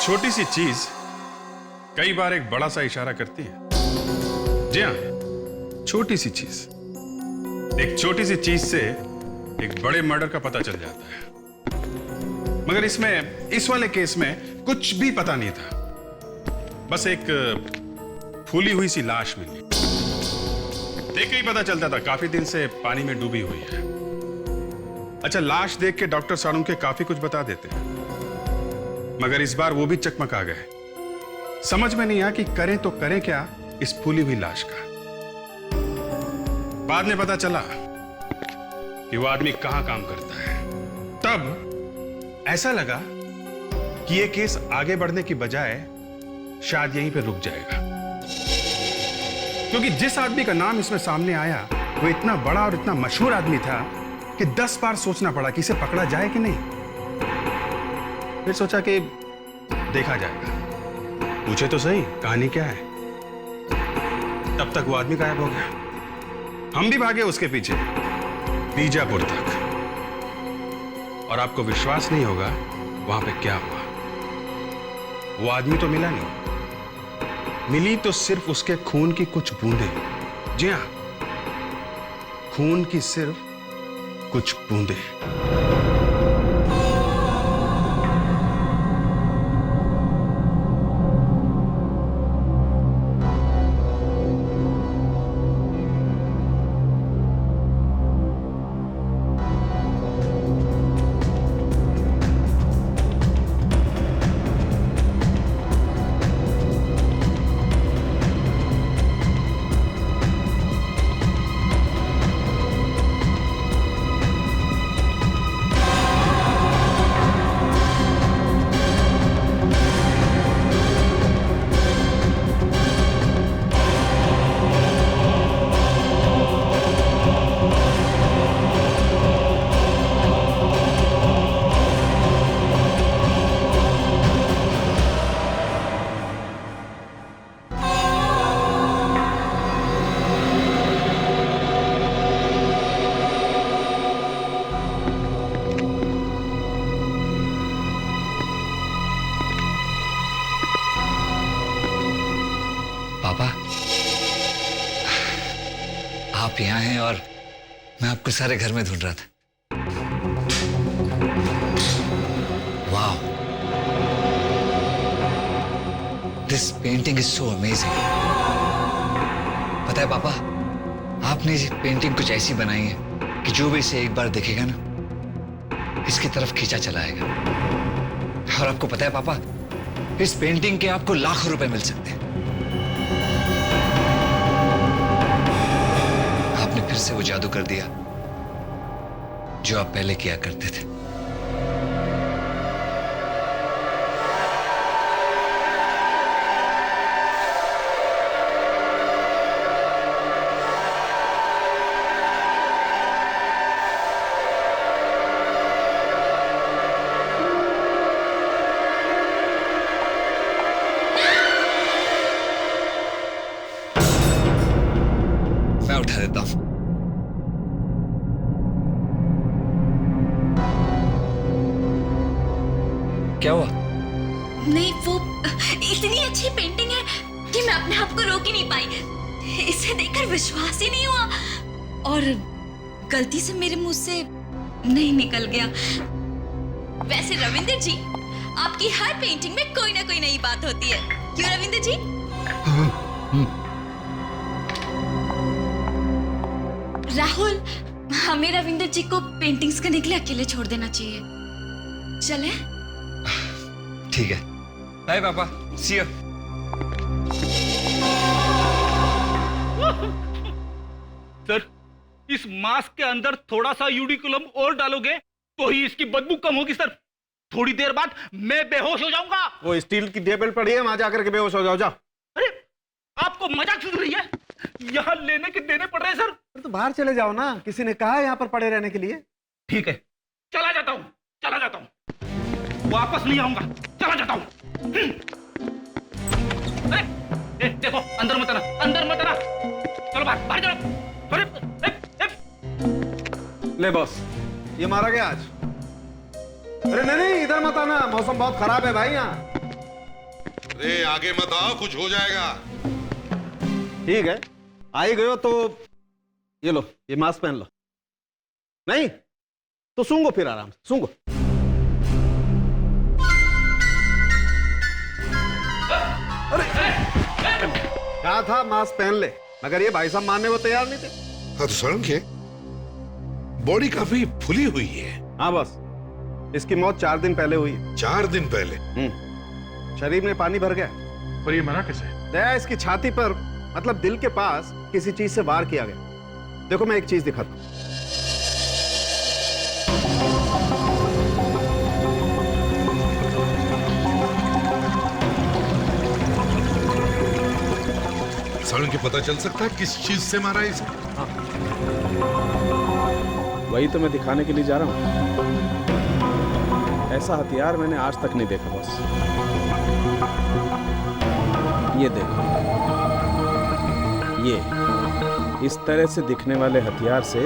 छोटी सी चीज कई बार एक बड़ा सा इशारा करती है। जी हाँ, छोटी सी चीज, एक छोटी सी चीज से एक बड़े मर्डर का पता चल जाता है। मगर इसमें, इस वाले केस में कुछ भी पता नहीं था। बस एक फूली हुई सी लाश मिली। देख के ही पता चलता था काफी दिन से पानी में डूबी हुई है। अच्छा, लाश देख के डॉक्टर साळुंखे काफी कुछ बता देते हैं, मगर इस बार वो भी चकमका गए। समझ में नहीं आया कि करें तो करें क्या इस फूली हुई लाश का। बाद में पता चला कि वो आदमी कहां काम करता है। तब ऐसा लगा कि ये केस आगे बढ़ने की बजाय शायद यहीं पे रुक जाएगा, क्योंकि जिस आदमी का नाम इसमें सामने आया वो इतना बड़ा और इतना मशहूर आदमी था कि 10 बार सोचना पड़ा कि इसे पकड़ा जाए कि नहीं। फिर सोचा कि देखा जाएगा, पूछे तो सही कहानी क्या है। तब तक वो आदमी गायब हो गया। हम भी भागे उसके पीछे बीजापुर तक, और आपको विश्वास नहीं होगा वहां पे क्या हुआ। वो आदमी तो मिला नहीं, मिली तो सिर्फ उसके खून की कुछ बूंदें। जी हां, खून की सिर्फ कुछ बूंदें। पापा, आप यहाँ हैं और मैं आपको सारे घर में ढूंढ रहा था। वाह, this painting is so amazing. पता है पापा, आपने इस पेंटिंग कुछ ऐसी बनाई है कि जो भी इसे एक बार देखेगा ना, इसकी तरफ खींचा चला आएगा। और आपको पता है पापा, इस पेंटिंग के आपको लाखों रुपए मिल सकते हैं। आपने फिर से वो जादू कर दिया जो आप पहले किया करते थे। मैं उठा देता हूं। क्या हुआ? नहीं, वो इतनी अच्छी पेंटिंग है कि मैं अपने आप को रोक ही नहीं पाई। इसे देखकर विश्वास ही नहीं हुआ और गलती से मेरे मुंह से नहीं निकल गया। वैसे रविंदर जी, आपकी हर पेंटिंग में कोई ना कोई नई बात होती है, क्यों रविंदर जी? राहुल, हमें रविंदर जी को पेंटिंग्स करने के लिए अकेले छोड़ देना चाहिए। चले? ठीक है। बाय पापा, सी यू। सर, इस मास्क के अंदर थोड़ा सा यूडिकुलम और डालोगे तो ही इसकी बदबू कम होगी सर। थोड़ी देर बाद मैं बेहोश हो जाऊंगा। वो स्टील की टेबल पड़ी है, वहां जाकर के बेहोश हो जाओ। जाओ। अरे, आपको मजाक सुन रही है? यहाँ लेने के देने पड़ रहे हैं सर। तो बाहर चले जाओ ना, किसी ने कहा है यहाँ पर पड़े रहने के लिए। ठीक है, चला जाता हूँ, चला जाता हूँ, वापस नहीं आऊंगा, चला जाता हूँ। देखो, अंदर मत आना, अंदर मत आना। चलो बाहर, बाहर चलो। ले बॉस, ये मारा गया आज। अरे नहीं नहीं, इधर मत आना, मौसम बहुत खराब है भाई यहाँ। अरे आगे मत आओ, कुछ हो जाएगा। ठीक है, आ ही गए हो तो ये लो, ये मास्क पहन लो। नहीं तो सूंघो, फिर आराम से सूंघो। अरे कहा था मास्क पहन ले, मगर ये भाई साहब मानने को तैयार नहीं थे। हाँ तो सड़क है, बॉडी काफी फुली हुई है। हाँ बस, इसकी मौत 4 दिन पहले हुई है। 4 दिन पहले? शरीर में पानी भर गया। और ये मरा कैसे? दया इसकी छाती पर, मतलब दिल के पास किसी चीज से वार किया गया। देखो मैं एक चीज दिखाता हूं। सड़क के पता चल सकता है किस चीज से मारा है इसे? वही तो मैं दिखाने के लिए जा रहा हूं। ऐसा हथियार मैंने आज तक नहीं देखा बॉस। ये देखो, ये इस तरह से दिखने वाले हथियार से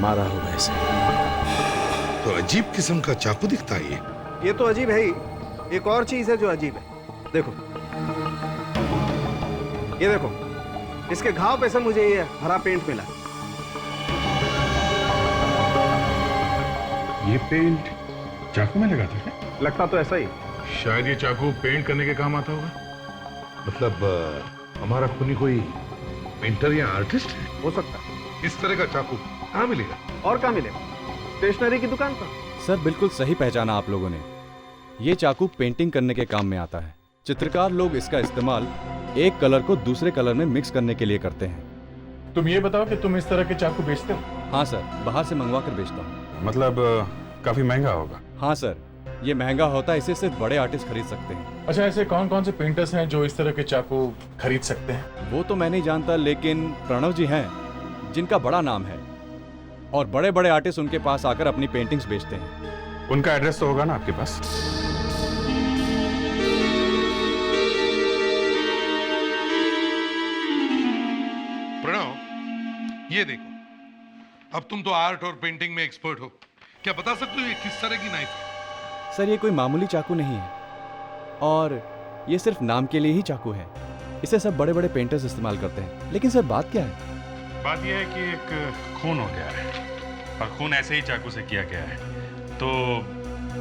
मारा होगा इसे। तो अजीब किस्म का चाकू दिखता है ये तो अजीब है ही। एक और चीज है जो अजीब है, देखो ये देखो, इसके घाव पे से मुझे ये हरा पेंट मिला। ये पेंट चाकू में लगा था क्या? लगता तो ऐसा ही। शायद ये चाकू पेंट करने के काम आता होगा। मतलब हमारा खूनी कोई पेंटर या आर्टिस्ट है? हो सकता है। इस तरह का चाकू कहाँ मिलेगा? और कहाँ मिलेगा? स्टेशनरी की दुकान पर। सर बिल्कुल सही पहचाना आप लोगों ने। ये चाकू पेंटिंग करने के काम में आता है। चित्रकार लोग इसका इस्तेमाल एक कलर को दूसरे कलर में मिक्स करने के लिए करते हैं। तुम ये बताओ कि तुम इस तरह के चाकू बेचते हो? हाँ सर, बाहर से मंगवा कर बेचता हूँ। मतलब काफी महंगा होगा। हाँ सर, ये महंगा होता है, इसे सिर्फ बड़े आर्टिस्ट खरीद सकते हैं। अच्छा, ऐसे कौन कौन से पेंटर्स हैं जो इस तरह के चाकू खरीद सकते हैं? वो तो मैं नहीं जानता, लेकिन प्रणव जी हैं जिनका बड़ा नाम है, और बड़े बड़े आर्टिस्ट उनके पास आकर अपनी पेंटिंग्स बेचते हैं। उनका एड्रेस तो होगा ना आपके पास? प्रणव, ये देखो, अब तुम तो आर्ट और पेंटिंग में एक्सपर्ट हो, क्या बता सकते हो ये किस तरह की नाइफ है? सर ये कोई मामूली चाकू नहीं है, और ये सिर्फ नाम के लिए ही चाकू है। इसे सब बड़े बड़े पेंटर्स इस्तेमाल करते हैं। लेकिन सर बात क्या है? बात यह है कि एक खून हो गया है, और खून ऐसे ही चाकू से किया गया है। तो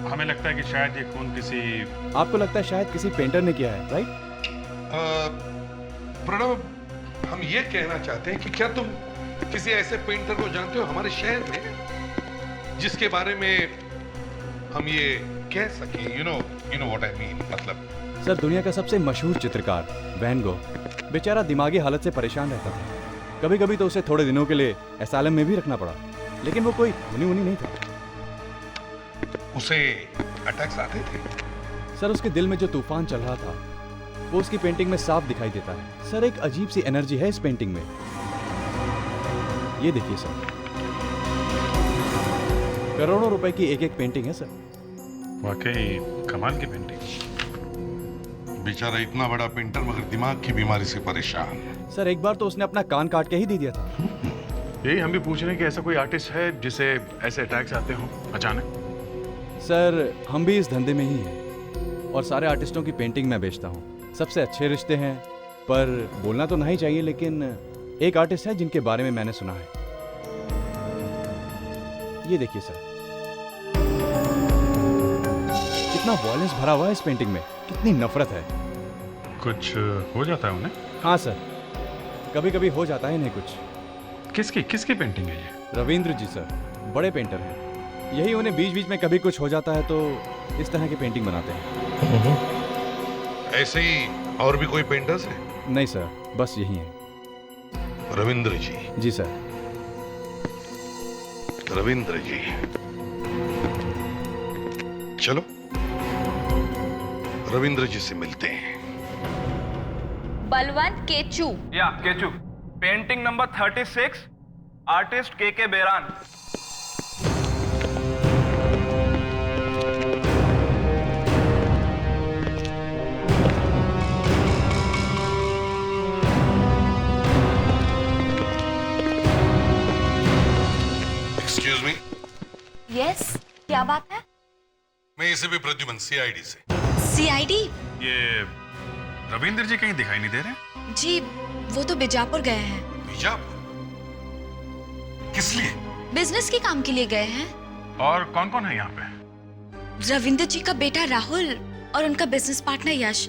हमें लगता है कि शायद ये खून किसी... आपको लगता है शायद किसी पेंटर ने किया है, राइट? प्रणव, हम ये कहना चाहते हैं कि क्या तुम किसी ऐसे पेंटर को जानते हो हमारे शहर में, जिसके बारे में हम ये कह सके, you know what I mean, मतलब सर दुनिया का सबसे मशहूर चित्रकार वैन गो बेचारा दिमागी हालत से परेशान रहता था। कभी कभी तो उसे थोड़े दिनों के लिए एसाइलम में भी रखना पड़ा, लेकिन वो कोई खूनी नहीं था। उसे अटैक्स आते थे? सर उसके दिल में जो तूफान चल रहा था वो उसकी पेंटिंग में साफ दिखाई देता है। सर एक अजीब सी एनर्जी है इस पेंटिंग में। ये देखिए सर, करोड़ों रुपए की एक एक पेंटिंग है सर। वाकई कमाल की पेंटिंग। बेचारा इतना बड़ा पेंटर मगर दिमाग की बीमारी से परेशान। सर एक बार तो उसने अपना कान काट के ही दे दिया था। यही हम भी पूछ रहे हैं कि ऐसा कोई आर्टिस्ट है जिसे ऐसे अटैक्स आते हो अचानक? सर हम भी इस धंधे में ही हैं, और सारे आर्टिस्टों की पेंटिंग मैं बेचता हूँ। सबसे अच्छे रिश्ते हैं, पर बोलना तो नहीं चाहिए, लेकिन एक आर्टिस्ट है जिनके बारे में मैंने सुना है। ये देखिए सर, कितना वॉयलेंस भरा हुआ है इस पेंटिंग में, कितनी नफरत है। कुछ हो जाता है उन्हें? हाँ सर, कभी कभी हो जाता है इन्हें कुछ। किसकी पेंटिंग है ये? रविंद्र जी सर, बड़े पेंटर हैं। यही उन्हें बीच बीच में कभी कुछ हो जाता है तो इस तरह की पेंटिंग बनाते हैं। ऐसे ही और भी कोई पेंटर्स है? नहीं सर, बस यही है। रविंद्र जी? जी सर। रविंद्र जी, चलो रविंद्र जी से मिलते हैं। बलवंत केचू। या केचू, पेंटिंग नंबर 36, आर्टिस्ट के बेरान। Excuse me. यस, क्या बात है? मैं इसे भी प्रद्युमन, CID से। सीआईडी? ये रविंद्र जी कहीं दिखाई नहीं दे रहे? जी वो तो बीजापुर गए हैं। बीजापुर? किस लिए? बिजनेस के काम के लिए गए हैं। और कौन कौन है यहाँ पे? रविंद्र जी का बेटा राहुल और उनका बिजनेस पार्टनर यश,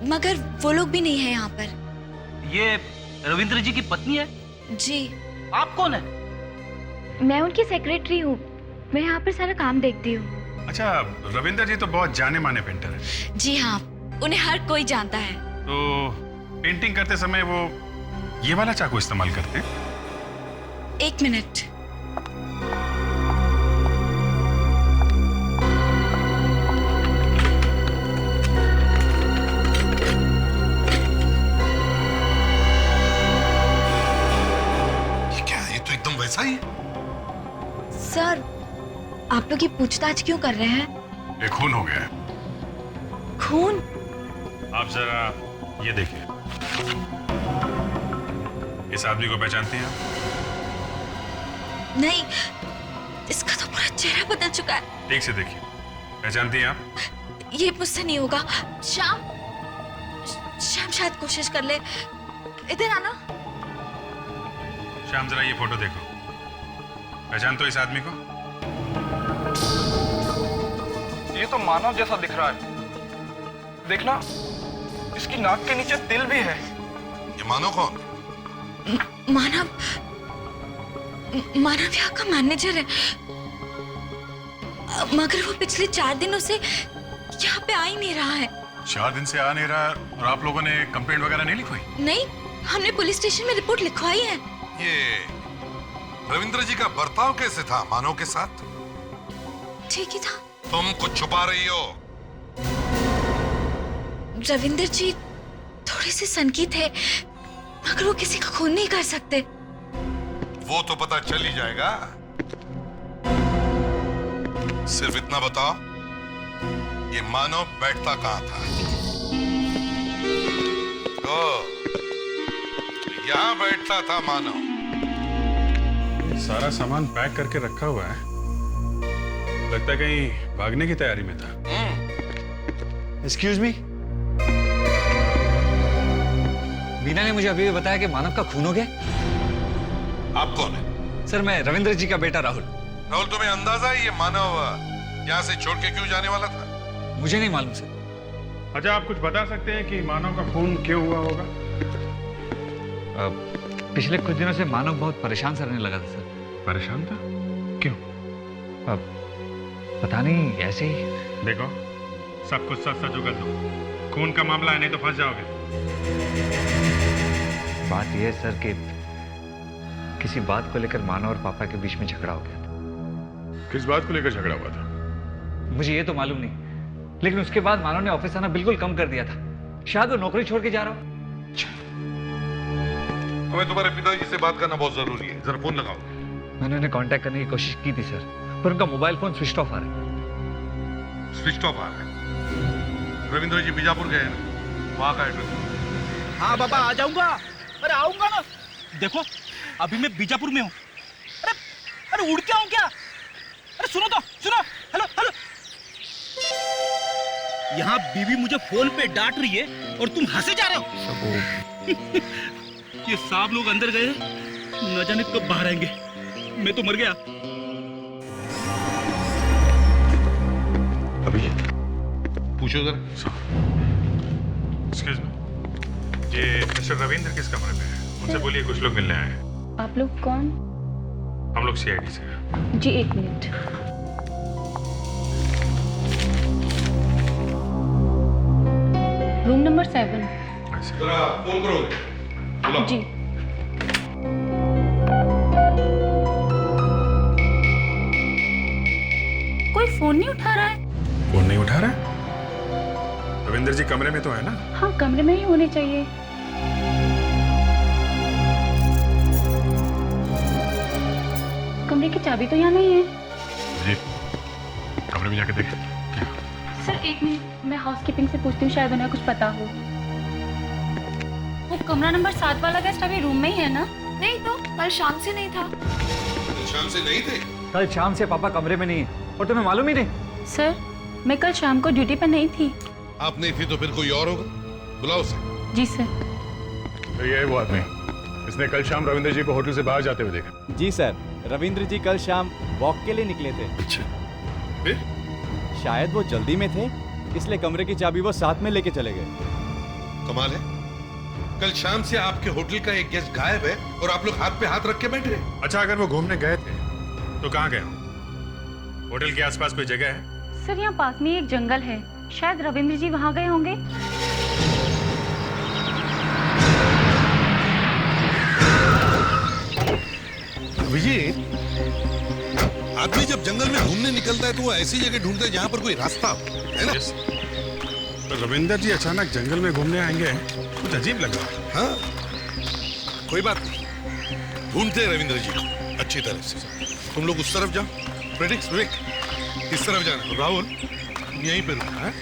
मगर वो लोग भी नहीं है यहाँ पर। ये रविंद्र जी की पत्नी है? जी। आप कौन है? मैं उनकी सेक्रेटरी हूँ, मैं यहाँ पर सारा काम देखती हूँ। अच्छा, रविंद्र जी तो बहुत जाने माने पेंटर है। जी हाँ, उन्हें हर कोई जानता है। तो पेंटिंग करते समय वो ये वाला चाकू इस्तेमाल करते हैं? 1 मिनट। ये क्या है? ये तो एकदम वैसा ही है। सर, आप लोग ये पूछताछ क्यों कर रहे हैं? ये खून हो गया है। खून? आप जरा ये देखिए, इस आदमी को पहचानती हैं आप? नहीं, इसका तो पूरा चेहरा बदल चुका है। ठीक से देखिए, पहचानती हैं आप? ये मुझसे नहीं होगा। श्याम, श्याम शायद कोशिश कर ले। इधर आना। श्याम जरा ये फोटो देखो, पहचान तो इस आदमी को? ये तो मानव जैसा दिख रहा है। देखना, इसकी नाक के नीचे तिल भी है। ये मानो कौन? मानव, मानव यहाँ का मैनेजर है, मगर वो पिछले 4 दिनों से यहाँ पे आ ही नहीं रहा है। 4 दिन से आ नहीं रहा और आप लोगों ने कंप्लेंट वगैरह नहीं लिखवाई? नहीं, हमने पुलिस स्टेशन में रिपोर्ट लिखवाई है। ये रविंद्र जी का बर्ताव कैसे था मानव के साथ? ठीक ही था। तुम कुछ छुपा रही हो। रविंद्र जी थोड़े से सनकी थे, मगर वो किसी का खून नहीं कर सकते। वो तो पता चल ही जाएगा। सिर्फ इतना बताओ, ये मानव बैठता कहां था? ओ, यहां बैठता था मानव। सारा सामान पैक करके रखा हुआ है, लगता है कहीं भागने की तैयारी में था। एक्सक्यूज मी, मीना ने मुझे अभी भी बताया कि मानव का खून हो गया। आप कौन है? सर, मैं रविंद्र जी का बेटा राहुल। राहुल, तुम्हें अंदाजा है ये मानव यहाँ से छोड़ के क्यों जाने वाला था? मुझे नहीं मालूम सर। अच्छा, आप कुछ बता सकते हैं कि मानव का खून क्यों हुआ होगा? पिछले कुछ दिनों से मानव बहुत परेशान सा रहने लगा था सर। परेशान था? क्यों? पता नहीं, ऐसे ही। देखो, सब कुछ सच सच उगल दो। खून का मामला है, नहीं तो फंस जाओगे। बात यह है सर कि किसी बात को लेकर मानव और पापा के बीच में झगड़ा हो गया था। किस बात को लेकर झगड़ा हुआ था? मुझे ये तो मालूम नहीं, लेकिन उसके बाद मानव ने ऑफिस आना बिल्कुल कम कर दिया था। शायद वो नौकरी छोड़ के जा रहा हो। हमें तुम्हारे पिताजी से बात करना बहुत जरूरी है, जरा फोन लगाओ। मैंने उन्हें कांटेक्ट करने की कोशिश की थी सर, पर उनका मोबाइल फोन स्विच ऑफ आ रहा है। स्विच ऑफ आ रहा है? रविंद्र जी बीजापुर गए हैं, वहां का एड्रेस? हाँ बाबा, आ जाऊंगा। अरे आऊंगा ना। देखो, अभी मैं बीजापुर में हूँ। अरे अरे उड़ के आऊं क्या? अरे सुनो तो, सुनो। Hello hello. यहाँ बीवी मुझे फोन पे डांट रही है और तुम हंसे जा रहे हो। ये सब लोग अंदर गए, न जाने कब बाहर आएंगे। मैं तो मर गया। अभिजीत, पूछो जरा। एक्सक्यूज मी, ये मिस्टर रविंद्र किस कमरे में है? उनसे बोलिए कुछ लोग मिलने आए हैं। आप लोग कौन? हम लोग सीआईडी से हैं। जी 1 मिनट। Room number 7। जरा फोन करोगे? बुलाओ। जी। कोई फोन नहीं उठा रहा है। फोन नहीं उठा रहा है? रविंद्र जी कमरे में तो है ना? हाँ, कमरे में ही होने चाहिए। कमरे की चाबी तो यहाँ नहीं है। जी, कमरे में जाके देखें। सर 1 मिनट, मैं हाउसकीपिंग से पूछती हूँ, शायद उन्हें कुछ पता हो। वो कमरा नंबर 7 वाला गेस्ट अभी रूम में ही है ना? नहीं तो, कल शाम से नहीं था। शाम से नहीं थे? कल शाम से पापा कमरे में नहीं है और तुम्हें मालूम ही नहीं? सर, मैं कल शाम को ड्यूटी पर नहीं थी। आप नहीं थी तो फिर कोई और होगा। बुलाओ उसे। जी सर। तो ये है वो आदमी, इसने कल शाम रविंद्र जी को होटल से बाहर जाते हुए देखा। जी सर, रविंद्र जी कल शाम वॉक के लिए निकले थे। अच्छा, फिर? शायद वो जल्दी में थे, इसलिए कमरे की चाबी वो साथ में लेके चले गए। कमाल है, कल शाम से आपके होटल का एक गेस्ट गायब है और आप लोग हाथ पे हाथ रख के बैठे हैं। अच्छा, अगर वो घूमने गए थे तो कहाँ गए? होटल के आसपास कोई जगह है? सर यहाँ पास में एक जंगल है, शायद रविंद्र जी वहाँ गए होंगे। अभिजीत, आदमी जब जंगल में घूमने निकलता है तो वो ऐसी जगह ढूंढता है जहाँ पर कोई रास्ता हो, है ना? तो रविंदर जी अचानक जंगल में घूमने आएंगे, कुछ अजीब लगा। हाँ, कोई बात नहीं, ढूंढते हैं रविंद्र जी को अच्छी तरह से। तुम लोग उस तरफ जाओ, प्रेडिक्स विवेक इस तरफ जाना, राहुल तुम यहीं पे रुकना है।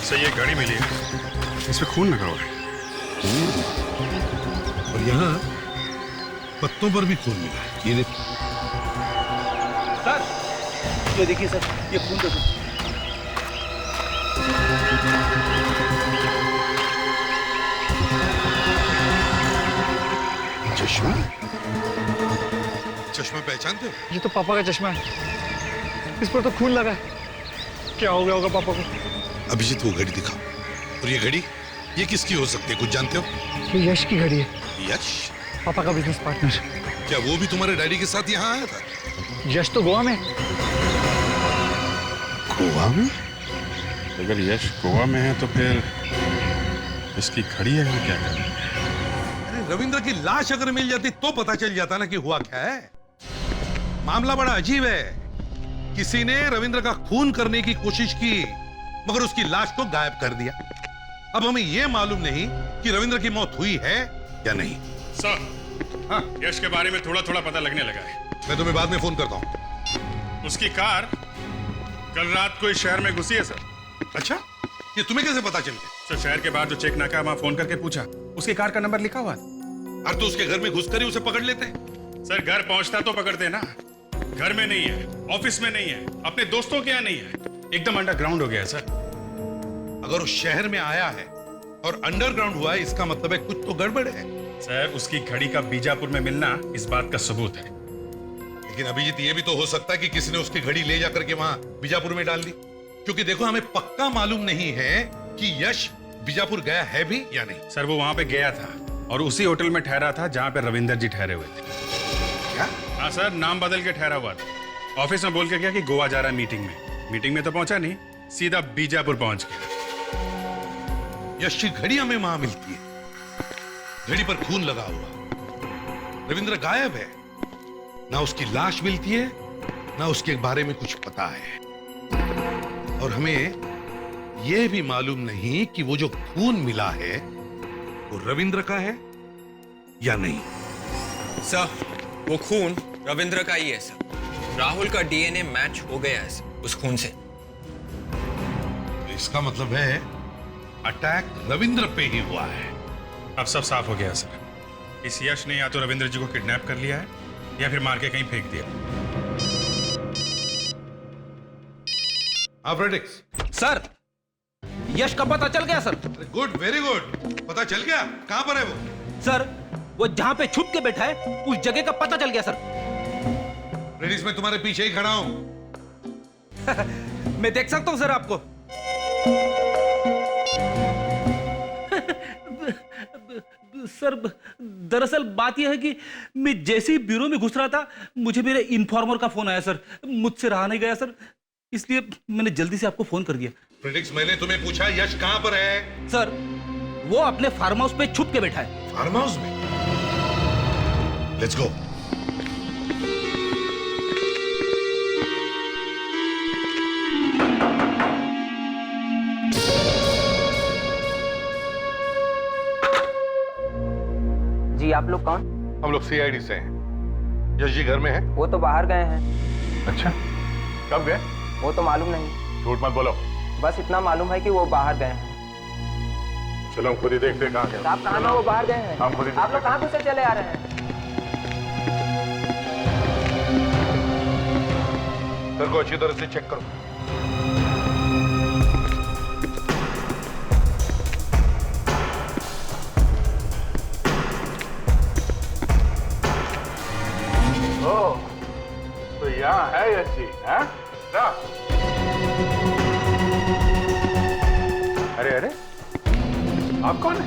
सही, ये घड़ी मिली है, इसमें खून लगा हुआ है। और यहाँ पत्तों पर भी खून मिला है, ये देखो। सर, ये देखिए सर, ये खून देखो। चश्मा, चश्मा पहचानते हो? ये तो पापा का चश्मा है, इस पर तो खून लगा है। क्या हो गया होगा पापा को? अभिजीत वो घड़ी दिखाओ। और ये घड़ी, ये किसकी हो सकती है, कुछ जानते हो? ये यश की घड़ी है, यश? पापा का बिजनेस पार्टनर। क्या वो भी तुम्हारे डैडी के साथ यहाँ आया था? यश तो गोवा में। गोवा में? अगर यश गोवा में है तो फिर इसकी घड़ी है क्या कर? अरे रविंद्र की लाश अगर मिल जाती तो पता चल जाता ना कि हुआ क्या है। मामला बड़ा अजीब है, किसी ने रविंद्र का खून करने की कोशिश की मगर उसकी लाश को गायब कर दिया। अब हमें यह मालूम नहीं कि रविंद्र की मौत हुई है या नहीं। सर, हाँ, यश के बारे में थोड़ा थोड़ा पता लगने लगा है। मैं तुम्हें बाद में फोन करता हूं। उसकी कार कल रात को इस शहर में घुसी है सर। अच्छा, ये तुम्हें कैसे पता चल गया? सर, शहर के बाहर जो चेक नाका वहां फोन करके पूछा, उसकी कार का नंबर लिखा हुआ था। और तो उसके घर में घुसकर ही उसे पकड़ लेते। सर, घर पहुंचता तो पकड़ते ना, घर में नहीं है, ऑफिस में नहीं है, अपने दोस्तों के यहाँ नहीं है, एकदम अंडरग्राउंड हो गया है सर। अगर उस शहर में आया है और अंडरग्राउंड हुआ है, इसका मतलब है कुछ तो गड़बड़ है। सर, उसकी घड़ी का बीजापुर में मिलना इस बात का सबूत है। लेकिन अभिजीत, ये भी तो हो सकता है कि किसी ने उसकी घड़ी ले जाकर के वहां बीजापुर में डाल दी। क्योंकि देखो, हमें पक्का मालूम नहीं है कि यश बीजापुर गया है भी या नहीं। सर, वो वहां पे गया था और उसी होटल में ठहरा था जहां पे रविंदर जी ठहरे हुए थे। क्या? हाँ सर, नाम बदल के ठहरा हुआ था। ऑफिस में बोल के गया कि गोवा जा रहा है मीटिंग में। मीटिंग में तो पहुंचा नहीं, सीधा बीजापुर पहुंच गया। यश की घड़ी हमें वहां मिलती है, घड़ी पर खून लगा हुआ। रविंद्र गायब है, ना उसकी लाश मिलती है, ना उसके बारे में कुछ पता है। और हमें यह भी मालूम नहीं कि वो जो खून मिला है वो रविंद्र का है या नहीं। सर, वो खून रविंद्र का ही है सर। राहुल का डीएनए मैच हो गया है सर उस खून से। तो इसका मतलब है अटैक रविंद्र पे ही हुआ है। अब सब साफ हो गया सर। इस यश ने या तो रविंद्र जी को किडनैप कर लिया है या फिर मार के कहीं फेंक दिया। आप रेडिक्स? सर, यश का पता चल गया सर। Good, very good. पता चल गया? कहां पर है वो? सर, वो जहां पे छुप के बैठा है उस जगह का पता चल गया सर। रेडिस मैं तुम्हारे पीछे ही खड़ा हूं। मैं देख सकता हूं सर आपको। सर दरअसल बात यह है कि मैं जैसे ही ब्यूरो में घुस रहा था मुझे मेरे इन्फॉर्मर का फोन आया सर। मुझसे रहा नहीं गया सर, इसलिए मैंने जल्दी से आपको फोन कर दिया। प्रेडिक्स मैंने तुम्हें पूछा यश कहां पर है? सर वो अपने फार्म हाउस पे छुप के बैठा है। फार्म हाउस में? Let's go. जी आप लोग कौन? हम लोग सीआईडी से हैं। यश जी घर में है? वो तो बाहर गए हैं। अच्छा, कब गए? वो तो मालूम नहीं। झूठ मत बोलो। बस इतना मालूम है कि वो बाहर गए हैं। चलो हम खुद ही देखते हैं कहाँ गए। आप कहाँ वो बाहर गए हैं? हम खुद ही आप लोग कहाँ से चले आ रहे हैं? घर को अच्छी तरह से चेक करो। तो यहाँ है यश जी, हाँ? अरे अरे, आप कौन है?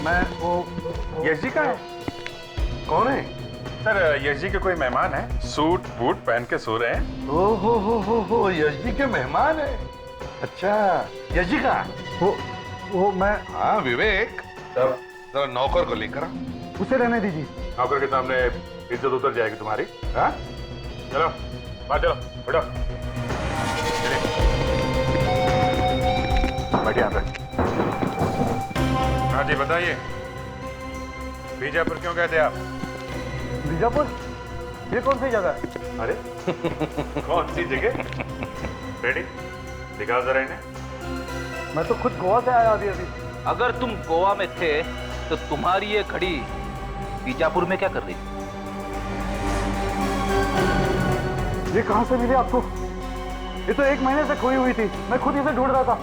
मैं वो यश जी का है। कौन है? सर यश जी के कोई मेहमान है, सूट बूट पहन के सो रहे हैं। ओ हो यश जी के मेहमान है। अच्छा, यश जी का? वो मैं। हाँ विवेक, जरा नौकर को लेकर आ। उसे रहने दीजिए। नौकर के सामने इज्जत उतर जाएगी तुम्हारी। हाँ चलो बाहर चलो, बैठो। बैठिए यहाँ पे। हाँ जी बताइए, बीजापुर क्यों गए थे आप? बीजापुर? ये कौन सी जगह है? अरे कौन सी जगह? रेडी दिखाओ जरा इन्हें। मैं तो खुद गोवा से आया अभी। अगर तुम गोवा में थे तो तुम्हारी ये घड़ी बीजापुर में क्या कर रही? ये कहां से मिली आपको? ये तो 1 महीने से खोई हुई थी, मैं खुद इसे ढूंढ रहा था।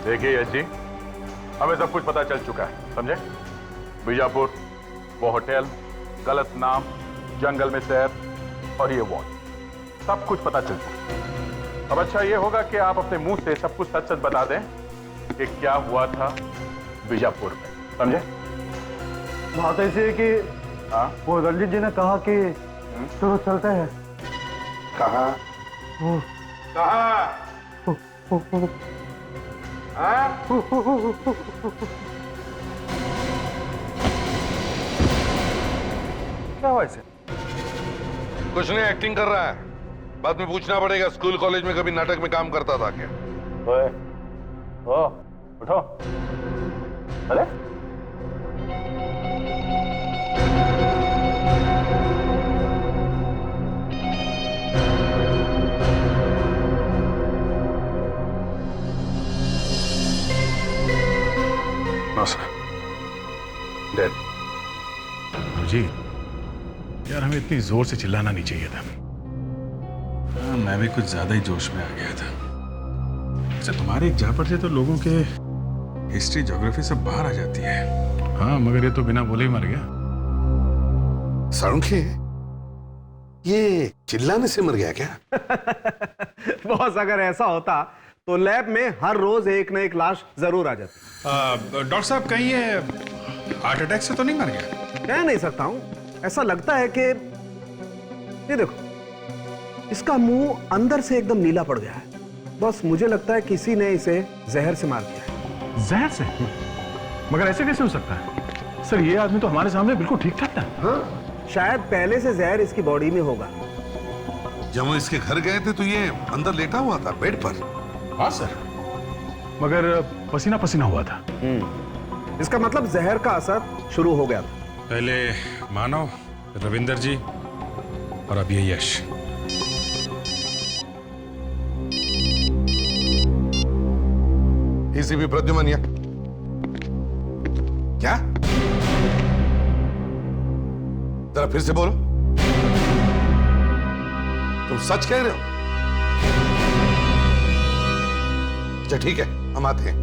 देखिए यश जी, हमें सब कुछ पता चल चुका है, समझे? बीजापुर, वो होटल, गलत नाम, जंगल में सैर और ये वॉच, सब कुछ पता चल चुका। अब अच्छा ये होगा कि आप अपने मुंह से सब कुछ सच सच बता दें कि क्या हुआ था बीजापुर में, समझे? बात ऐसी है कि हाँ वो रंजीत जी ने कहा कि चलो चलते हैं। कहाँ? कहाँ? क्या हुआ इसे? कुछ नहीं, एक्टिंग कर रहा है। बाद में पूछना पड़ेगा स्कूल कॉलेज में कभी नाटक में काम करता था क्या? ओए, ओ, उठो। अरे डेड। जी यार, हमें इतनी जोर से चिल्लाना नहीं चाहिए था। मैं भी कुछ ज्यादा ही जोश में आ गया था। अच्छा, तुम्हारे एक जापर से तो लोगों के हिस्ट्री ज्योग्राफी सब बाहर आ जाती है। हाँ मगर ये तो बिना बोले ही मर गया। साळुंखे, ये चिल्लाने से मर गया क्या? बॉस अगर ऐसा होता तो लैब में हर रोज एक न एक लाश जरूर आ जाती। डॉक्टर साहब कहीं ये हार्ट अटैक से तो नहीं मर गया? कह नहीं सकता हूं, ऐसा लगता है कि ये देखो, इसका मुंह अंदर से एकदम नीला पड़ गया है। बस मुझे लगता है किसी ने इसे जहर से मार दिया है। जहर से? मगर ऐसे कैसे हो सकता है सर? ये आदमी तो हमारे सामने बिल्कुल ठीक ठाक था। हाँ, शायद पहले से जहर इसकी बॉडी में होगा। जब हम इसके घर गए थे तो ये अंदर लेटा हुआ था बेड पर। हाँ सर, मगर पसीना पसीना हुआ था। इसका मतलब जहर का असर शुरू हो गया था। पहले मानव, रविंदर जी और अब ये यश। एसीपी प्रद्युमन या क्या? जरा फिर से बोलो। तुम सच कह रहे हो? अच्छा ठीक है, हम आते हैं।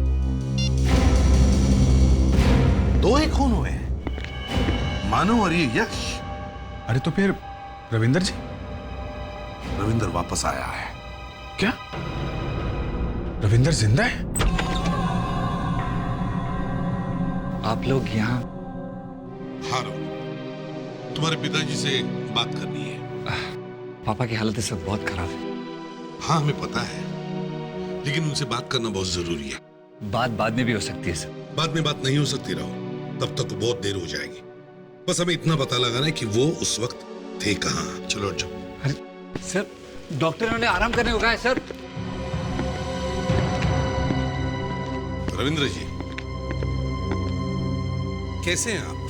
2 ही खून हुए हैं। मानव और ये यश। अरे तो फिर रविंदर जी? रविंदर वापस आया है। क्या रविंदर जिंदा है? आप लोग यहाँ? हाँ रवि, तुम्हारे पिताजी से बात करनी है। पापा की हालत इस वक्त बहुत खराब है। हाँ हमें पता है, लेकिन उनसे बात करना बहुत जरूरी है। बात बाद में भी हो सकती है सर। बाद में बात नहीं हो सकती राहुल, तब तक तो बहुत देर हो जाएगी। बस हमें इतना पता लगाना है कि वो उस वक्त थे कहाँ। चलो जो। अरे सर, डॉक्टर ने उन्हें आराम करने को कहा है सर। रविंद्र जी कैसे हैं आप?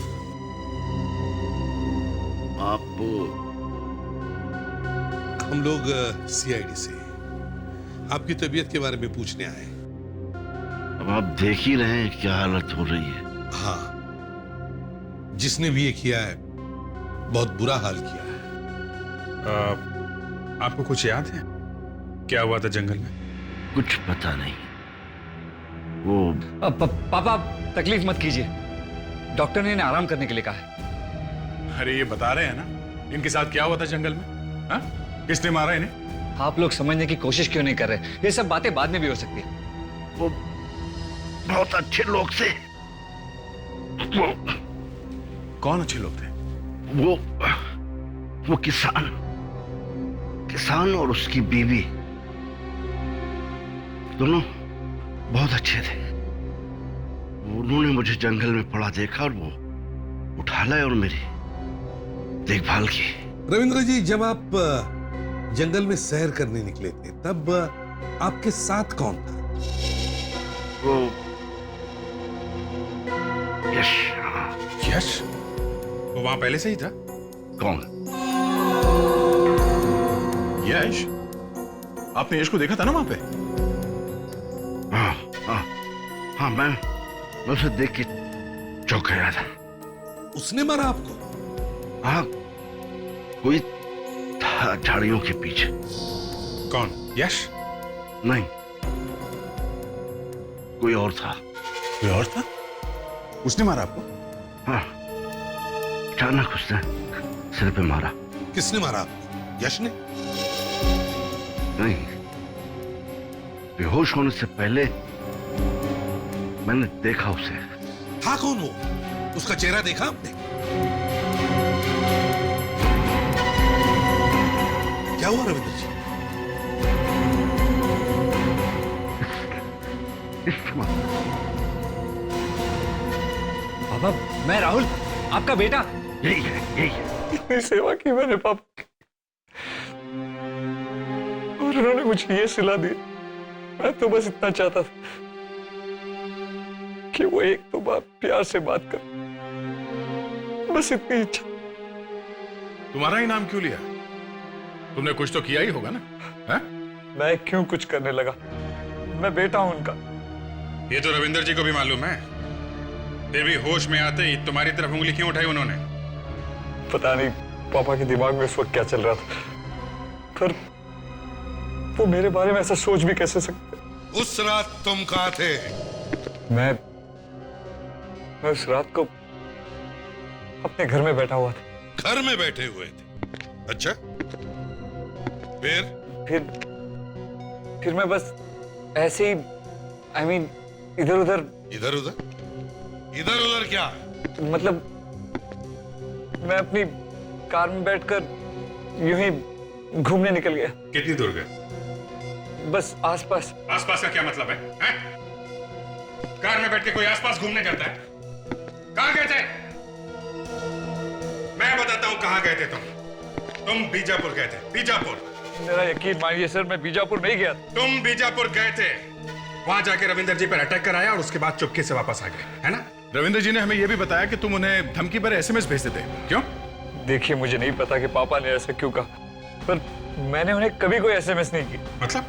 हम लोग सीआईडी से आपकी तबीयत के बारे में पूछने आए। अब आप देख ही रहे हैं क्या हालत हो रही है। हाँ, जिसने भी ये किया है बहुत बुरा हाल किया है। आपको कुछ याद है क्या हुआ था जंगल में? कुछ पता नहीं। वो पापा तकलीफ मत कीजिए, डॉक्टर ने इन्हें आराम करने के लिए कहा है। अरे ये बता रहे हैं ना इनके साथ क्या हुआ था जंगल में? हा? किसने मारा इन्हें? आप लोग समझने की कोशिश क्यों नहीं कर रहे? ये सब बातें बाद में भी हो सकती है। वो बहुत अच्छे लोग थे। वो कौन अच्छे लोग थे? वो किसान और उसकी बीवी दोनों बहुत अच्छे थे। उन्होंने मुझे जंगल में पड़ा देखा और वो उठा लाए और मेरी देखभाल की। रविंद्र जी, जब आप जंगल में सैर करने निकले थे तब आपके साथ कौन था? वो यश। यश? वो वहां पहले से ही था? कौन? यश? आपने यश को देखा था ना वहां पे? हाँ, मैं उसे देख के चौंक गया था। उसने मारा आपको? हाँ, कोई था झाड़ियों के पीछे। कौन? यश? नहीं, कोई और था। कोई और था? उसने मारा आपको? हाँ, अचानक उसने सिर पे मारा। किसने मारा आपको? यश ने? नहीं, बेहोश होने से पहले मैंने देखा उसे। था कौन वो? उसका चेहरा देखा आपने? क्या हुआ रविंद्र जी? पापा, मैं राहुल, आपका बेटा। यही है। इतनी सेवा की मैंने पापा की और उन्होंने मुझे ये सिला दी। मैं तो बस इतना चाहता था कि वो एक तो बात प्यार से बात कर, बस इतनी इच्छा। तुम्हारा ही नाम क्यों लिया? तुमने कुछ तो किया ही होगा ना? है? मैं क्यों कुछ करने लगा? मैं बेटा हूं उनका। ये तो रविंदर जी को भी मालूम है, फिर भी होश में आते ही तुम्हारी तरफ उंगली क्यों उठाई उन्होंने? पता नहीं पापा के दिमाग में उस वक्त क्या चल रहा था, पर वो मेरे बारे में ऐसा सोच भी कैसे सकते? उस रात तुम कहाँ थे? मैं उस रात को अपने घर में बैठा हुआ था। घर में बैठे हुए थे? अच्छा, फिर मैं बस ऐसे ही इधर उधर। इधर उधर क्या? मतलब मैं अपनी कार में बैठकर यूं ही घूमने निकल गया। कितनी दूर गए? बस आसपास। आसपास का क्या मतलब है? कार में बैठ के कोई आसपास घूमने जाता है? कहां गए थे? मैं बताता हूं कहां गए थे तुम बीजापुर गए थे। बीजापुर? मेरा यकीन मानिए सर, मैं बीजापुर नहीं गया। तुम बीजापुर गए थे, वहां जाके रविंदर जी पर अटैक कराया और उसके बाद चुपके से वापस आ गए, है ना? रविंद्र जी ने हमें यह भी बताया कि तुम उन्हें धमकी पर एसएमएस भेजते थे। क्यों? देखिए, मुझे नहीं पता कि पापा ने ऐसा क्यों कहा, पर मैंने उन्हें कभी कोई एसएमएस नहीं की। मतलब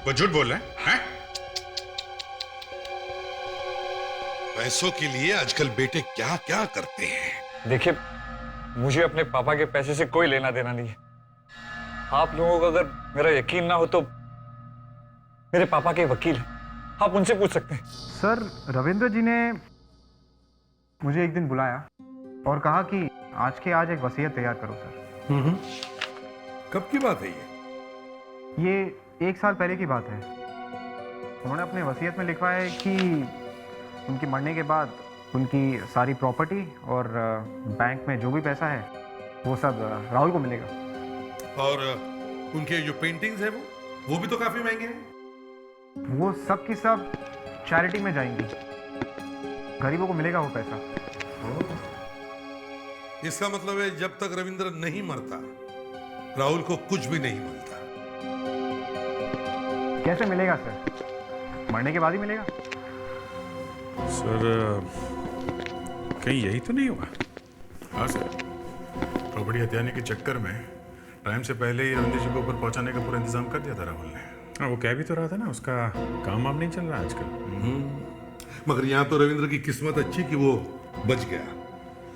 वो झूठ बोल रहे हैं? पैसों के लिए आजकल बेटे क्या क्या करते हैं। देखिए, मुझे अपने पापा के पैसे से कोई लेना देना नहीं है। आप लोगों को अगर मेरा यकीन ना हो तो मेरे पापा के वकील हैं, आप उनसे पूछ सकते हैं। सर, रविंद्र जी ने मुझे एक दिन बुलाया और कहा कि आज के आज एक वसीयत तैयार करो सर। कब की बात है ये 1 साल पहले की बात है। उन्होंने अपने वसीयत में लिखवाया है कि उनके मरने के बाद उनकी सारी प्रॉपर्टी और बैंक में जो भी पैसा है वो सब राहुल को मिलेगा। और उनके जो पेंटिंग्स है वो भी तो काफी महंगे हैं। वो सब की सब चैरिटी में जाएंगी, गरीबों को मिलेगा वो पैसा। इसका मतलब है जब तक रविंद्र नहीं मरता राहुल को कुछ भी नहीं मिलता। कैसे मिलेगा सर? मरने के बाद ही मिलेगा। सर कहीं यही तो नहीं हुआ? हाँ सर, प्रॉपर्टी हथियाने के चक्कर में टाइम से पहले ही रविंद्र जी को ऊपर पहुंचाने का पूरा इंतजाम कर दिया था राहुल ने। हाँ, वो कह भी तो रहा था ना, उसका काम वाम नहीं चल रहा आजकल। मगर यहाँ तो रविंद्र की किस्मत अच्छी कि वो बच गया,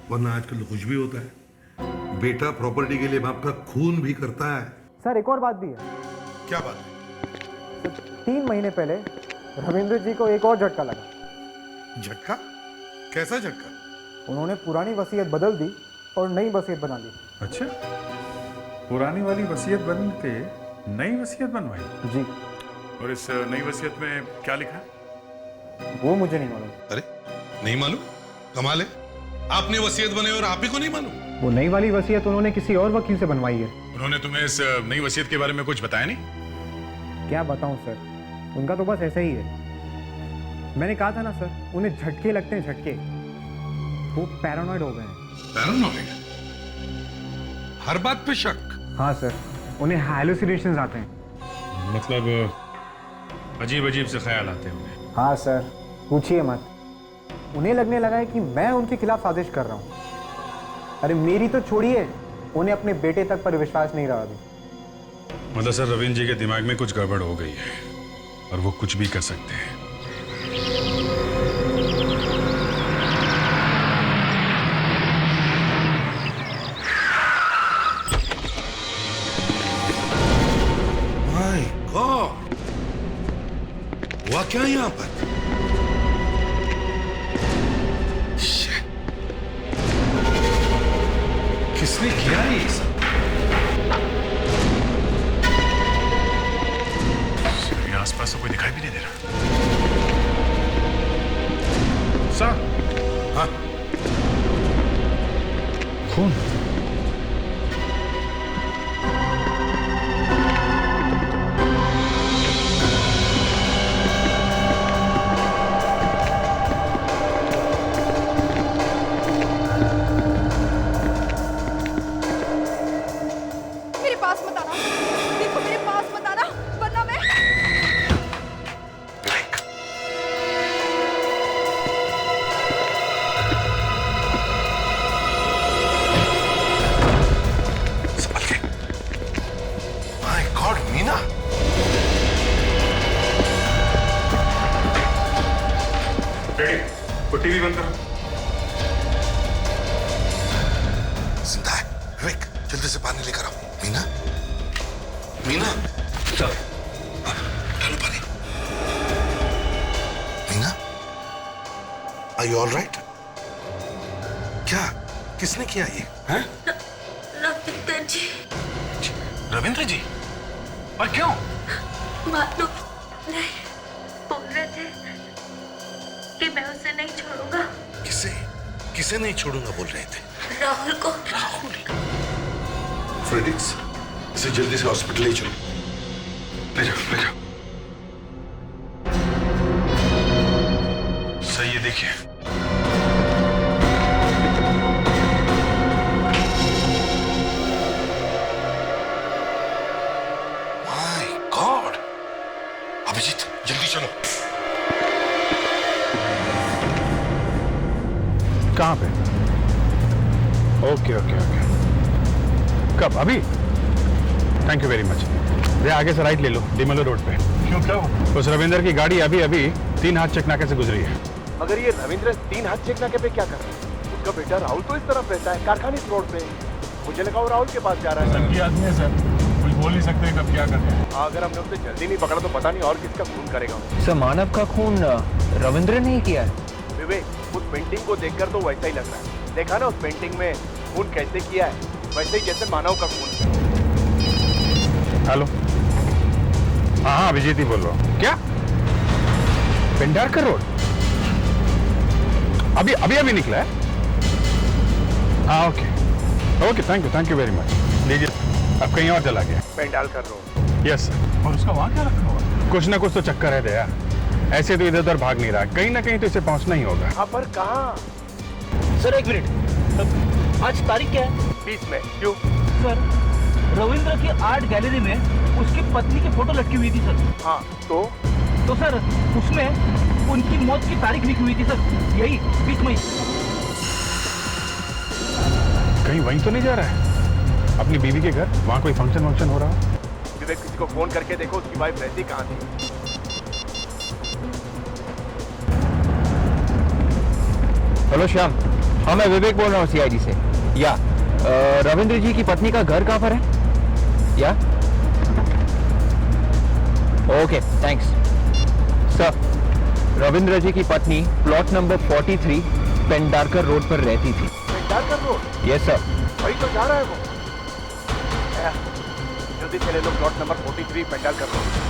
वरना आजकल तो कुछ भी होता है। बेटा प्रॉपर्टी के लिए बाप का खून भी करता है। सर एक और बात भी है। क्या बात है? 3 महीने पहले रविंद्र जी को एक और झटका लगा। झटका? कैसा झटका? उन्होंने पुरानी वसीयत बदल दी और नई वसीयत बना ली। अच्छा, पुरानी वाली वसीयत बन के नई वसीयत बनवाई? जी। और इस नई वसीयत में क्या लिखा है? वो मुझे नहीं मालूम। अरे नहीं मालूम? कमाल है, आपने वसीयत बनाई और आप ही को नहीं मालूम? वो नई वाली वसीयत उन्होंने किसी और वकील से बनवाई है। उन्होंने तुम्हें इस नई वसीयत के बारे में कुछ बताया नहीं? क्या बताऊं सर, उनका तो बस ऐसा ही है। मैंने कहा था ना सर, उन्हें झटके लगते हैं, झटके। वो पैरानॉइड हो गए हैं। पैरानॉइड? हर बात पे शक? हाँ सर, उन्हें हैलुसिनेशंस आते हैं। मतलब अजीब अजीब से ख्याल आते हैं उन्हें? हाँ सर, पूछिए मत। उन्हें लगने लगा है कि मैं उनके खिलाफ साजिश कर रहा हूँ। अरे मेरी तो छोड़िए, उन्हें अपने बेटे तक पर विश्वास नहीं रहा अभी। मतलब सर रविंद्र जी के दिमाग में कुछ गड़बड़ हो गई है और वो कुछ भी कर सकते हैं। माय गॉड, हुआ क्या यहाँ पर? किसने किया ये सब? आसपास तो कोई दिखाई भी नहीं दे रहा। सर, हाँ? खून? मेरे पास मत आना, देखो मेरे पास मत आना, वरना मैं। संभल के। My God, Meena. डैडी, वो टीवी बंद करो। जिंदा है। विवेक, जल्दी से पानी लेकर आओ। मीना, मीना, डालो पानी। Meena, are you all right? क्या, किसने किया ये? हैं? रविंद्र जी। रविंद्र जी? और क्यों? मालूम नहीं, बोल रहे थे कि मैं उसे नहीं छोड़ूंगा। किसे? किसे नहीं छोड़ूंगा बोल रहे थे? राहुल को। राहुल? फ्रेडिक्स, इसे जल्दी से हॉस्पिटल ले चलो। ले जाओ, ले जाओ। सही है, देखिए। माय गॉड, अभिजीत जल्दी चलो। कहाँ पे? Okay okay okay. कब? अभी? Thank you very much. ये आगे से राइट ले लो, डिमलो रोड पे। क्यों, क्या हुआ? उस रविंद्र की गाड़ी अभी अभी 3 हाथ चेक नाके से गुजरी है। मगर ये रविंद्र 3 हाथ चेक नाके पे क्या कर रहा है? उसका बेटा राहुल तो इस तरफ रहता है, कारखानी रोड पे। मुझे लगा वो राहुल के पास जा रहा है। संगी आदमी है सर, कुछ बोल नहीं सकते कब क्या कर रहे हैं। अगर हमने उसे जल्दी नहीं पकड़ा तो पता नहीं और किसका खून करेगा। सर मानव का खून रविंद्र ने ही किया है। विवेक, उस पेंटिंग को देखकर तो वैसा ही लग रहा है, देखा ना उस पेंटिंग में खून कैसे किया है, वैसे ही जैसे मानव का खून। हेलो, हाँ अभिजीत ही बोल रहा हूँ। क्या पेंडारकर रोड? अभी अभी अभी निकला है? हाँ okay, thank you very much. लीजिए, अब कहीं और चला गया। पेंडारकर रोड। यस, और उसका वहाँ क्या रखा हुआ? कुछ ना कुछ तो चक्कर है दया, ऐसे तो इधर उधर भाग नहीं रहा, कहीं ना कहीं तो इसे पहुंचना ही होगा। हाँ पर कहाँ? सर एक मिनट, आज तारीख क्या है? 20 में। क्यों? सर रविंद्र की आर्ट गैलरी में उसकी पत्नी की फोटो लटकी हुई थी सर। हाँ तो सर उसमें उनकी मौत की तारीख लिखी हुई थी सर, यही 20 मई। कहीं वहीं तो नहीं जा रहा है अपनी बीवी के घर? वहाँ कोई फंक्शन हो रहा हो? विवेक, किसी को फोन करके देखो उसकी वाइफ रहती कहाँ थी। हेलो श्याम, हाँ मैं विवेक बोल रहा हूँ सीआईडी से। या रविंद्र जी की पत्नी का घर कहाँ पर है? या ओके थैंक्स सर। रविंद्र जी की पत्नी प्लॉट नंबर 43 पेंडारकर रोड पर रहती थी। पेंडारकर रोड? Yes sir. वही तो जा रहा है वो। जल्दी चले लो, प्लॉट नंबर 43 पेंडारकर रोड।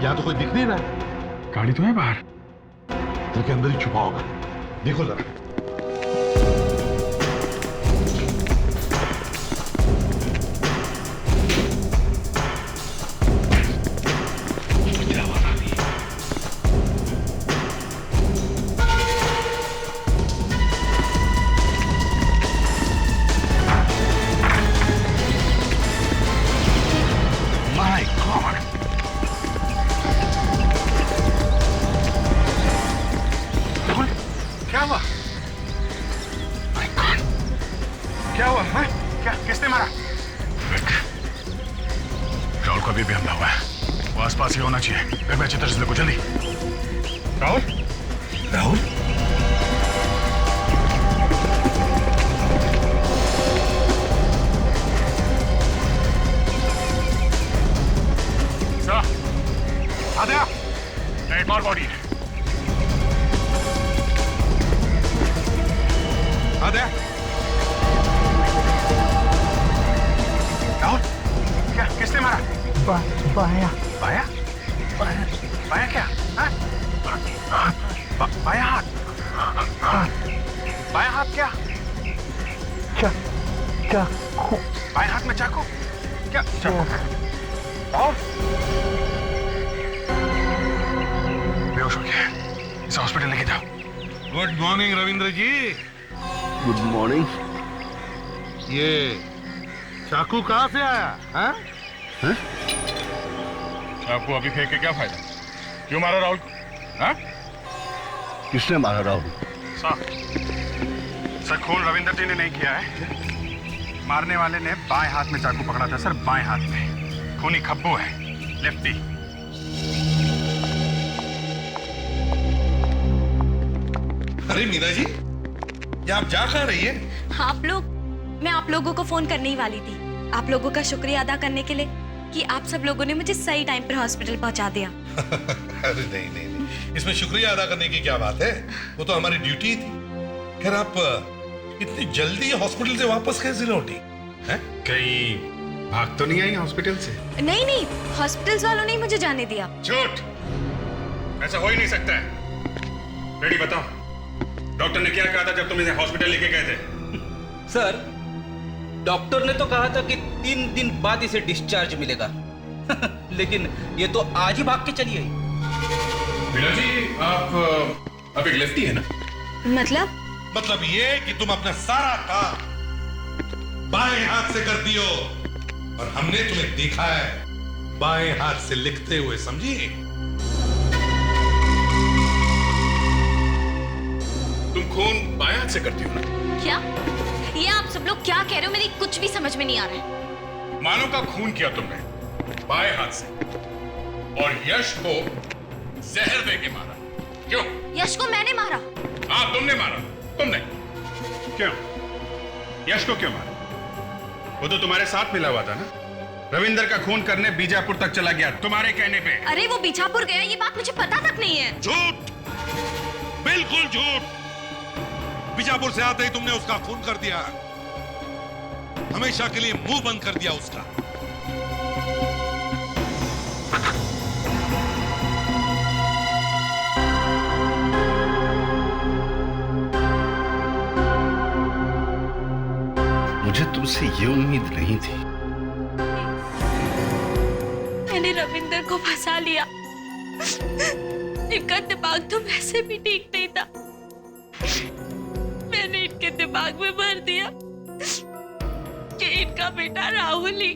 यहाँ तो कोई दिख नहीं रहा है। गाड़ी तो है बाहर, घर के अंदर ही छुपा होगा, देखो जरा। क्या हुआ? हाँ? क्या? किसने मारा? राहुल को अभी भी हमला हुआ है, वो आसपास ही होना चाहिए। घर में अच्छी तरह से देखो, जल्दी। राहुल, राहुल, आद्या, एक और बॉडी है। आद्या, राहुल, क्या? किसने मारा? बाया। बाया? बाया क्या? हाँ? बाया हाथ? बाया हाथ क्या? चाकू। बाया हाथ में चाकू? क्या चाकू? राहुल, बेहोश हो गया, इसे हॉस्पिटल लेके जाओ। Good morning Ravindra ji. Good morning. ये चाकू कहाँ से आया? हाँ? हैं? चाकू अभी फेंक के क्या फायदा? क्यों मारा राहुल को? हाँ? किसने मारा राहुल? सर खून रविंद्र जी ने नहीं किया है। मारने वाले ने बाएं हाथ में चाकू पकड़ा था सर, बाएं हाथ में। खूनी खब्बू है, लेफ्टी। अरे मीना जी, ये आप जा कहाँ रही है? मैं आप लोगों को फोन करने ही वाली थी, आप लोगों का शुक्रिया अदा करने के लिए कि आप सब लोगों ने मुझे सही टाइम पर हॉस्पिटल पहुंचा दिया। अरे नहीं, इसमें शुक्रिया अदा करने की क्या बात है, वो तो हमारी ड्यूटी थी। खैर आप इतनी जल्दी हॉस्पिटल से वापस कैसे लौटी? कहीं भाग तो नहीं आई हॉस्पिटल से? नहीं, हॉस्पिटल वालों ने मुझे जाने दिया। झूठ, ऐसा हो ही नहीं सकता है। बेटी बताओ, डॉक्टर ने क्या कहा था जब तुम इसे हॉस्पिटल लेके गए थे? सर डॉक्टर ने तो कहा था कि 3 दिन बाद इसे डिस्चार्ज मिलेगा। लेकिन ये तो आज ही भाग के चली आई। मीना जी, आप एक लेफ्टी है ना? मतलब ये कि तुम अपना सारा काम बाएं हाथ से कर दियो, और हमने तुम्हें देखा है बाएं हाथ से लिखते हुए, समझी? तुम खून बाएं हाथ से करती हो ना? क्या? ये आप सब लोग क्या कह रहे हो? मेरी कुछ भी समझ में नहीं आ रहा है। मानव का खून किया तुमने बाएं हाथ से, और यश को जहर दे के मारा। क्यों? यश को मैंने मारा। हाँ, तुमने मारा, तुमने। क्यों? यश को क्यों मारा? वो तो तुम्हारे साथ मिला हुआ था ना। रविंदर का खून करने बीजापुर तक चला गया तुम्हारे कहने पे। अरे वो बीजापुर गया ये बात मुझे पता तक नहीं है। झूठ, बिल्कुल झूठ। बीजापुर से आते ही तुमने उसका खून कर दिया, हमेशा के लिए मुंह बंद कर दिया उसका। मुझे तुमसे ये उम्मीद नहीं थी। मैंने रविंदर को फंसा लिया। इनका दिमाग तो वैसे भी ठीक नहीं था। मैंने इनके दिमाग में भर दिया कि इनका बेटा राहुल ही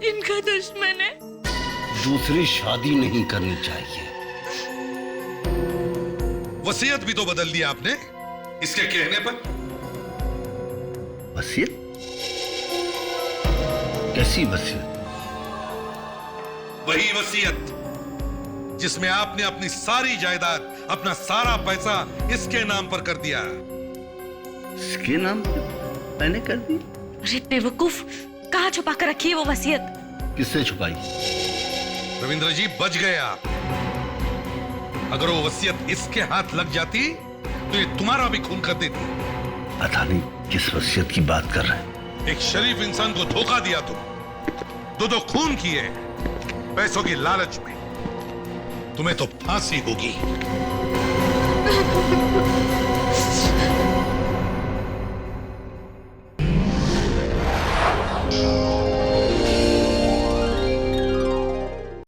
इनका दुश्मन है। दूसरी शादी नहीं करनी चाहिए। वसीयत भी तो बदल दिया आपने इसके कहने पर। वसीयत? कैसी वसीयत? वही वसीयत जिसमें आपने अपनी सारी जायदाद, अपना सारा पैसा इसके नाम पर कर दिया। इसके नाम पर मैंने कर दी? अरे बेवकूफ, कहाँ छुपा कर रखी है वो वसीयत? किससे छुपाई? रविंद्र जी बच गए आप। अगर वो वसीयत इसके हाथ लग जाती तो ये तुम्हारा भी खून कर देती। पता नहीं किस वसीयत की बात कर रहे हैं। एक शरीफ इंसान को धोखा दिया तुम, दो खून किए पैसों की लालच में। तुम्हें तो फांसी होगी।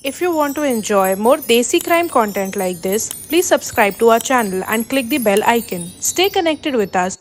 If you want to enjoy more Desi crime content like this, please subscribe to our channel and click the bell icon. Stay connected with us